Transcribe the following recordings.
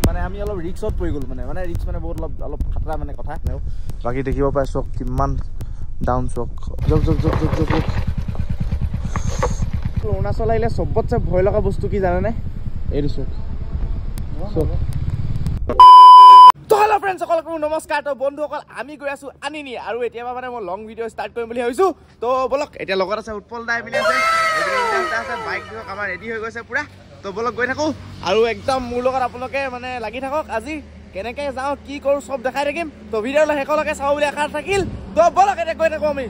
মানে আমি অলপ ৰিক্সত পৰি গ'ল মানে ৰিক্স মানে বহুত অলপ খাতৰা মানে কথা বাকী দেখিব পাই চক কিমান ডাউন চক অৰুণাচল আহিলে চবতছে ভয় লগা বস্তু কি জানেনে এইটো চক তো হেল্ল' ফ্ৰেণ্ডছ সকলোকে নমস্কাৰ তো বন্ধুসকল আমি গৈ আছো আনিনি আৰু এতিয়া মানে মই লং ভিডিঅ' ষ্টাৰ্ট কৰিম বুলি ভাবিছো তো বলক এতিয়া লগত আছে উৎপল দা মিলি আছে আছে বাইক দিয়ক আমাৰ ৰেডি হৈ গৈছে পুৰা তো বলক গৈ থাকো আৰু একদম মোৰ লগত আপোনালোকে মানে লাগি থাকক আজি কেনেকৈ যাওঁ কি কৰোঁ চব দেখাই থাকিম তো ভিডিঅ'লৈ শেষলৈকে চাওঁ বুলি আশা থাকিল তো বলক এতিয়া গৈ থাকোঁ আমি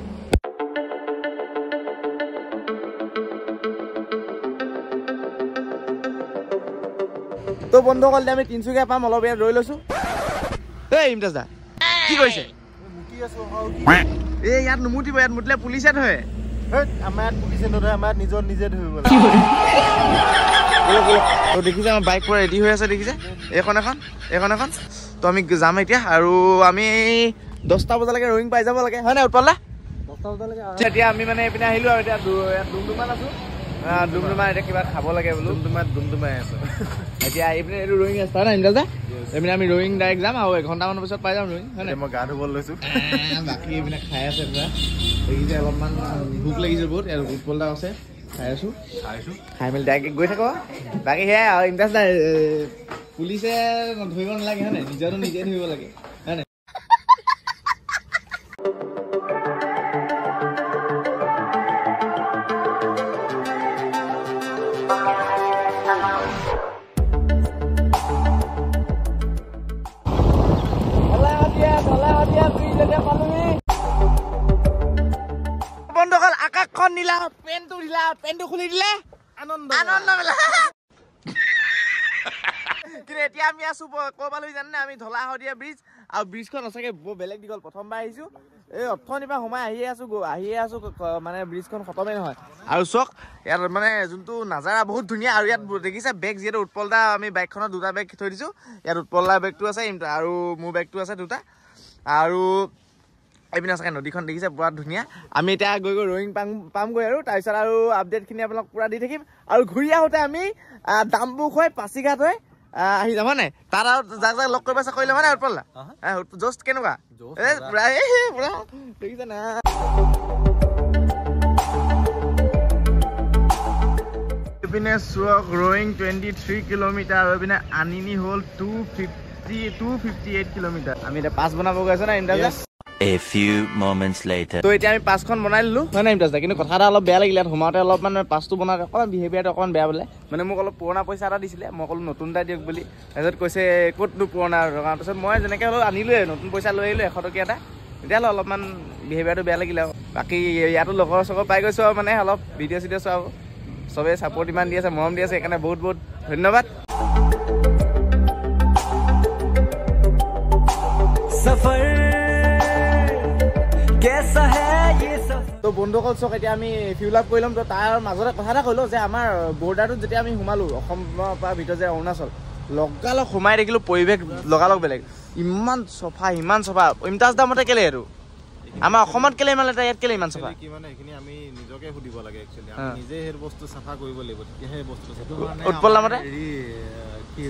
তো বন্ধুসকল আমি তিনিচুকীয়া পাম অলপ ইয়াত ৰৈ লৈছোঁ এই ইমতাজ দা কি কৰিছে এই ইয়াত নুমুতিব ইয়াত মুতিলে পুলিচে ধৰে আমাৰ ইয়াত পুলিচে নধৰে আমাৰ ইয়াত নিজে ধৰিব তো দেখিছে আমাৰ বাইক পুৰা ৰেডি হৈ আছে দেখিছে এখন তো আমি যাম এতিয়া আৰু আমি 10টা বজালৈকে ৰয়িং পাই যাব লাগে হয় নাই উৎপল দা 10টা বজালৈকে এতিয়া আমি মানে এইপিনে আহিলোঁ আৰু এতিয়া ডুমডুমান আছোঁ ডুমডুমান এতিয়া কিবা খাব লাগে বোলো ডুমডুমাই আছে এতিয়া এইপিনে এইটো ৰয়িং আছে হয় নাই ইমতাজ দা এইপিনে আমি ৰয়িং ডাইৰেক্ট যাম আৰু এঘণ্টামানৰ পিছত পাই যাম ৰয়িং হয় নাই মই গা ধুব লৈছোঁ বাকী এইপিনে খাই আছে পুৰা দেখিছে অলপমান ভোক লাগিছে বহুত আৰু উৎপল দা আছে খাই আছোঁ খাই মেলি ডাইৰেক্ট গৈ থাকোঁ বাকী সেয়াই আৰু ইমতাজ দা পুলিচে ধৰিব নালাগে হয় নাই নিজৰটো নিজে ধৰিব লাগে হয় নাই বন্ধুসকল আকাশখন নীলা পেনটো খুলি দিলে আনন্দ কিন্তু এতিয়া আমি আছো ক'বালৈ জানে আমি ধলা শদিয়া ব্ৰিজ আৰু ব্ৰিজখন সঁচাকৈ বেলেগ দীঘল প্ৰথমবাৰ আহিছোঁ এই অথনিৰ পৰা সোমাই আহিয়ে আছোঁ মানে ব্ৰিজখন খতমেই নহয় আৰু চক ইয়াত মানে যোনটো নাজাৰা বহুত ধুনীয়া আৰু ইয়াত দেখিছে বেগ যিহেতু উৎপল দা আমি বাইকখনত দুটা বেগ থৈ দিছোঁ ইয়াত উৎপল দা বেগটো আছে আৰু মোৰ বেগটো আছে দুটা আৰু এইপিনে চাগে নদীখন দেখিছে পুৰা ধুনীয়া আমি এতিয়া গৈ ৰয়িং পামগৈ আৰু তাৰপিছত আৰু আপডেটখিনি আপোনাক পুৰা দি থাকিম আৰু ঘূৰি আহোঁতে আমি দামবুক হৈ পাচিঘাট হৈ আহি যাম হয় নাই তাত আৰু যাক লগ কৰিব আছে কৰিলে হয় নাই উৎপল দা জষ্ট কেনেকুৱা পুৰা দেখিছে না এইপিনে চোৱক ৰয়িং 23 কিলোমিটাৰ আৰু এইপিনে আনিনি হ'ল 258 কিলোমিটাৰ আমি এতিয়া পাছ বনাব গৈ আছো না Imtaz A few moments later. তো এতিয়া আমি পাছখন বনাই দিলোঁ হয় নাই ইমতাজ দা কিন্তু কথা এটা অলপ বেয়া লাগিলে ইয়াত সোমাওঁতে অলপ মানে পাছটো বনাওঁতে অকণমান বিহেভিয়াৰটো অকণমান বেয়া বোলে মানে মোক অলপ পুৰণা পইচা এটা দিছিলে মই ক'লো নতুন এটা দিয়ক বুলি তাৰপিছত কৈছে ক'তনো পুৰণা তাৰপিছত মই যেনেকৈ হ'লেও আনিলোৱে নতুন পইচা লৈ আহিলোঁ 100 টকীয়া এটা তেতিয়াহ'লে অলপমান বিহেভিয়াৰটো বেয়া লাগিলে আৰু বাকী ইয়াতো লগৰ চগৰ পাই গৈছোঁ আৰু মানে অলপ ভিডিঅ' চিডিঅ' চোৱা চবেই ছাপৰ্ট ইমান দি আছে মৰম দি আছে সেইকাৰণে বহুত বহুত ধন্যবাদ তো বন্ধুসকল চক এতিয়া আমি ফিউল আপ কৰি ল'ম তো তাৰ মাজতে কথা এটা কৈলোঁ যে আমাৰ বৰ্ডাৰটোত যেতিয়া আমি সোমালোঁ অসমৰ পৰা ভিতৰত যে অৰুণাচল লগালগ সোমাই দেখিলোঁ পৰিৱেশ লগালগ বেলেগ ইমান চফা ইমতাজ দা মতে কেলে এইটো আমাৰ অসমত কেলে ইমান লেতেৰা ইয়াত কেলে ইমান চফা কি মানে এইখিনি আমি নিজকে সুধিব লাগে একচুৱেলি আমি নিজে সেই বস্তু চাফা কৰিব লাগিব তেতিয়াহে বস্তুটো উৎপল দা মতে কি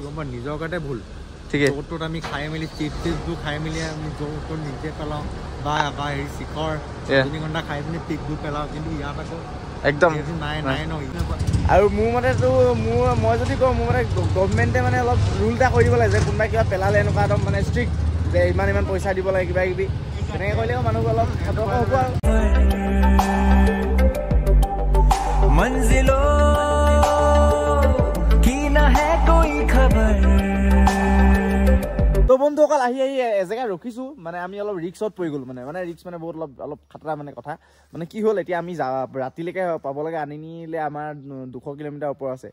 গম পাওঁ নিজৰ গাতে ভুল ঠিক আছে য'ত আমি খাই মেলি চিপছবোৰ খাই মেলি আমি য'ত নিজে পেলাওঁ বা হেৰি শিখৰ 2 ঘণ্টা খাই পিনি পিকবোৰ পেলাওঁ কিন্তু ইয়াত আকৌ একদম নাই ন আৰু মোৰ মতেতো মই যদি কওঁ মোৰ মতে গভৰ্ণমেণ্টে মানে অলপ ৰুল এটা কৰি দিব লাগে যে কোনোবাই কিবা পেলালে এনেকুৱা একদম মানে ষ্ট্ৰিক্ট যে ইমান পইচা দিব লাগে কিবা কিবি তেনেকৈ কৰিলেও মানুহবোৰ অলপ সতৰ্ক হ'ব আৰু মঞ্জিলো কি নাহে কোই খবৰ তো বন্ধুসকল আহি এজেগা ৰখিছোঁ মানে আমি অলপ ৰিক্সত পৰি গ'লো মানে ৰিক্স মানে বহুত অলপ খাতৰা মানে কথা মানে কি হ'ল এতিয়া আমি ৰাতিলৈকে পাব লাগে আনিনিলে আমাৰ 200 কিলোমিটাৰ ওপৰ আছে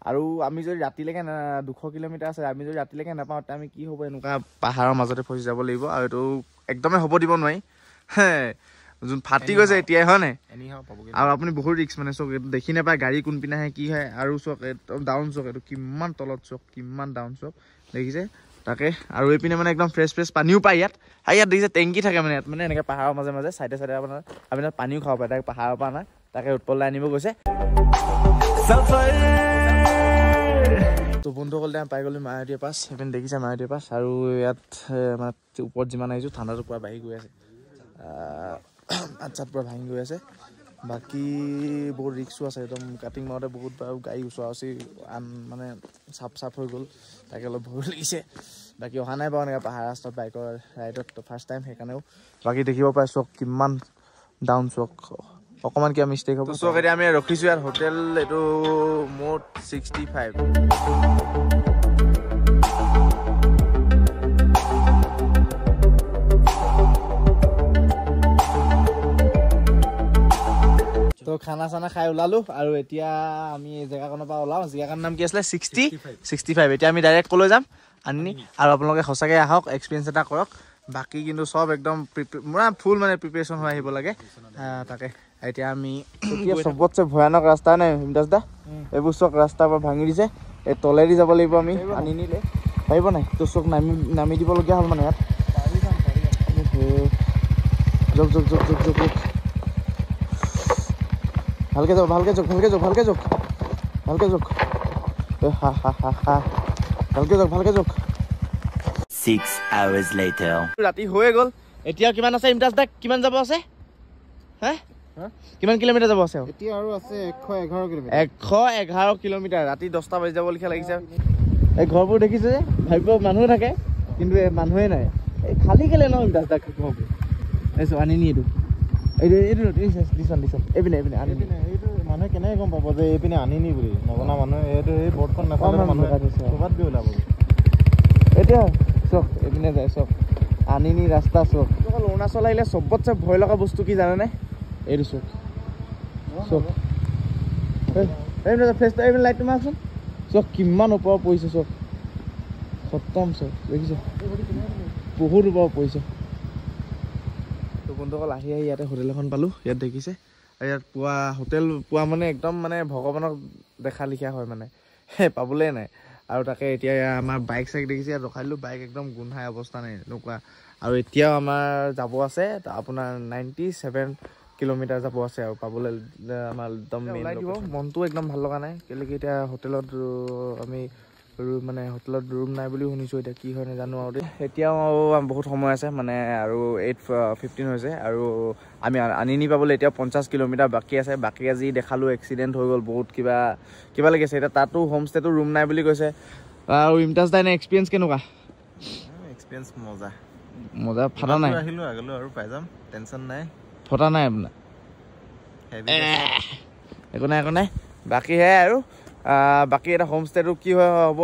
আৰু আমি যদি ৰাতিলৈকে 200 কিলোমিটাৰ আছে আমি যদি ৰাতিলৈকে নাপাওঁ তেতিয়া আমি কি হ'ব এনেকুৱা পাহাৰৰ মাজতে ফচি যাব লাগিব আৰু এইটো একদমেই হ'ব দিব নোৱাৰি যোন ফাটি গৈছে এতিয়াই হয় নাই আৰু আপুনি বহুত ৰিক্স মানে চক এইটো দেখি নাপায় গাড়ী কোনপিনে আহে কি হয় আৰু চক একদম ডাউন চক এইটো কিমান তলত চক কিমান ডাউন চক দেখিছে তাকে আৰু এইপিনে মানে একদম ফ্ৰেছ পানীও পায় ইয়াত দেখিছে টেংকি থাকে মানে ইয়াত মানে এনেকৈ পাহাৰৰ মাজে চাইডে আপোনাৰ আপুনি তাত পানীও খাব পাৰে তাকে পাহাৰৰ পৰা আনা তাকে উৎপল আনিব গৈছে তো বন্ধুসকল আমি পাই গ'লো মায়াদিয়া পাছ এইপিনে দেখিছে মায়াদিয়া পাছ আৰু ইয়াত আমাৰ ওপৰত যিমান আহিছোঁ ঠাণ্ডাটো পূৰা বাঢ়ি গৈ আছে আচ্ছাত পূৰা ভাঙি গৈ আছে বাকী বহুত ৰিক্সো আছে একদম কাটিং মাৰোঁতে বহুত গাড়ী ওচৰা ওচৰি মানে চাপ হৈ গ'ল তাকে অলপ ভয় লাগিছে বাকী অহা নাই বাৰু এনেকৈ পাহাৰ ৰাস্তাত বাইকৰ ৰাইডত ফাৰ্ষ্ট টাইম সেইকাৰণেও বাকী দেখিব পাই চক কিমান ডাউন চক অকণমান কিবা মিষ্টেক হ'ব চক এতিয়া আমি ৰখিছোঁ ইয়াত হোটেল এইটো মোট 65 তো খানা চানা খাই ওলালো আৰু এতিয়া আমি জেগাখনৰ পৰা ওলাওঁ জেগাখনৰ নাম কি আছিলে 65 এতিয়া আমি ডাইৰেক্ট ক'লৈ যাম আনি আৰু আপোনালোকে সঁচাকৈ আহক এক্সপিৰিয়েঞ্চ এটা কৰক বাকী কিন্তু চব একদম ফুল মানে প্ৰিপেৰেশ্যন হৈ আহিব লাগে তাকে এতিয়া আমি চবতছে ভয়ানক ৰাস্তা নাই হিমদাস দা এইবোৰ চক ৰাস্তাৰ পৰা ভাঙি দিছে এই তলেদি যাব লাগিব আমি আনি নিলে পাৰিব নাই তো চক নামি দিবলগীয়া হ'ল মানে ইয়াত যোগ ভালকে যাওক ভালকে যাওক 6 hours later ৰাতি হৈ গ'ল এতিয়া কিমান আছে ইমতাজ দা কিমান যাব আছে হে কিমান কিলোমিটাৰ যাব আছে এতিয়া আৰু আছে 111 কিলোমিটাৰ ৰাতি 10টা বাজি যাব লিখা লাগিছে এই ঘৰবোৰ দেখিছে যে ভাবিব মানুহ থাকে কিন্তু মানুহে নাই এই খালী কেলে ন ইমতাজ দা ঘৰবোৰ এইছো আনি নি এইটো এইপিনে মানুহে কেনেকৈ গম পাব যে এইপিনে আনি নি বুলি নজনা মানুহে এইটো এই বৰ্ডখন নাপালে মানুহে ক'ৰবাত গৈ ওলাব এতিয়া চক এইপিনে যায় চক আনি নি ৰাস্তা চক অকল অৰুণাচল আহিলে চবতছে ভয় লগা বস্তু কি জানেনে এইটো চক এইপিনে লাইটটো মাৰকচোন চক কিমান ওপৰত পৰিছে চক খতম চক দেখিছে বহুত ওপৰত পৰিছে বন্ধুসকল আহি ইয়াতে হোটেল এখন পালোঁ ইয়াত দেখিছে আৰু ইয়াত হোটেল পোৱা মানে একদম মানে ভগৱানক দেখা লিখা হয় মানে পাবলৈ নাই আৰু তাকে এতিয়া আমাৰ বাইক চাইক দেখিছে ইয়াত ৰখাই দিলোঁ বাইক একদম গোন্ধাই অৱস্থা নাই এনেকুৱা আৰু এতিয়াও আমাৰ যাব আছে আপোনাৰ 97 কিলোমিটাৰ যাব আছে আৰু পাবলৈ আমাৰ একদম ওলাই দিব মনটো একদম ভাল লগা নাই কেলৈ কি এতিয়া হোটেলত আমি মানে হোটেলত ৰুম নাই বুলি শুনিছোঁ এতিয়া কি হয় নাজানো আৰু এতিয়াও বহুত সময় আছে মানে আৰু 8:15 হৈছে আৰু আমি আনি নি পাবলৈ এতিয়া 50 কিলোমিটাৰ বাকী আছে বাকী আজি দেখালোঁ এক্সিডেণ্ট হৈ গ'ল বহুত কিবা লাগিছে এতিয়া তাতো হোমষ্টেটো ৰুম নাই বুলি কৈছে আৰু ইমতাজ দা এনে এক্সপিৰিয়েঞ্চ কেনেকুৱা এক্সপিৰিয়েঞ্চ মজা ফাটা নাই আহিলোঁ আগলৈ আৰু পাই যাম টেনশ্যন নাই ফটা নাই আপোনাৰ একো নাই বাকী সেয়াই আৰু বাকী এটা হোমষ্টেটো কি হয় হ'ব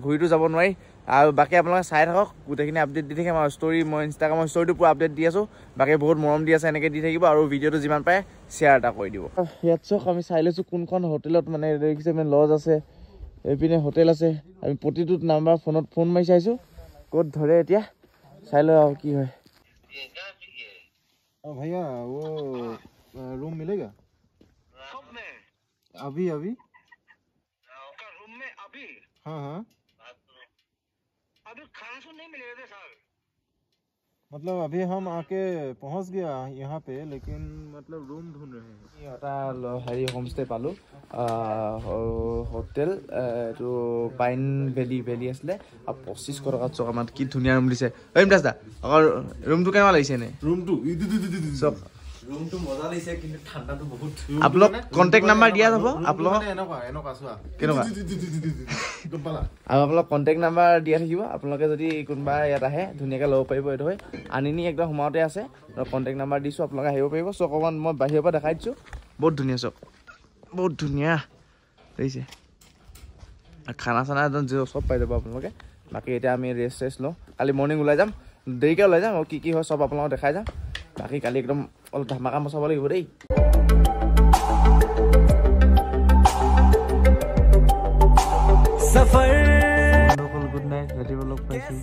ঘূৰিটো যাব নোৱাৰি আৰু বাকী আপোনালোকে চাই থাকক গোটেইখিনি আপডেট দি থাকিম আৰু ষ্টৰি মই ইনষ্টাগ্ৰামৰ ষ্টৰিটো পুৰা আপডেট দি আছোঁ বাকী বহুত মৰম দি আছে এনেকৈ দি থাকিব আৰু ভিডিঅ'টো যিমান পাৰে শ্বেয়াৰ এটা কৰি দিব ইয়াত চাওক আমি চাই লৈছোঁ কোনখন হোটেলত মানে দেখিছে মানে লজ আছে এইপিনে হোটেল আছে আমি প্ৰতিটো নাম্বাৰ ফোনত ফোন মাৰি চাইছোঁ ক'ত ধৰে এতিয়া চাই লওঁ আৰু কি হয় भैया वो रूम मिलेगा अभी रूम में अभी हाँ अभी खाना तो नहीं मिलेगा सर मतलब अभी हम आके पहुंच गया यहाँ पे लेकिन मतलब रूम ढूंढ रहे हैं এটা হেৰি হোমষ্টে পালোঁ হোটেল এইটো পাইন ভেলি আছিলে আৰু 2500 টকাত চক আমাৰ কি ধুনীয়া ৰুম দিছে ইমতাজ দা আকৌ ৰুমটো কেনেকুৱা লাগিছে নে ৰুমটো চক ৰুমটো মজা লাগিছে কিন্তু ঠাণ্ডাটো বহুত আপোনাক কন্টেক্ট নাম্বাৰ দিয়া যাব আপোনাক এনেকুৱা চোৱা কেনেকুৱা গম পালা আৰু আপোনাক কন্টেক্ট নাম্বাৰ দিয়া থাকিব আপোনালোকে যদি কোনোবা ইয়াত আহে ধুনীয়াকৈ ল'ব পাৰিব এইটো হয় আনি নি একদম সোমাওঁতে আছে কন্টেক্ট নাম্বাৰ দিছোঁ আপোনালোকে আহিব পাৰিব চক অকণমান মই বাহিৰৰ পৰা দেখাই দিছোঁ বহুত ধুনীয়া চক বহুত ধুনীয়া দেখিছে খানা চানা একদম চব পাই যাব আপোনালোকে বাকী এতিয়া আমি ৰেষ্ট লওঁ কালি মৰ্ণিং ওলাই যাম দেৰিকৈ ওলাই যাম আৰু কি হয় চব আপোনালোকক দেখাই যাম বাকী কালি একদম অলপ ধামাকা মচাব লাগিব দেই सफर गुड नाइट रातिपुৱা লগ পাইছোঁ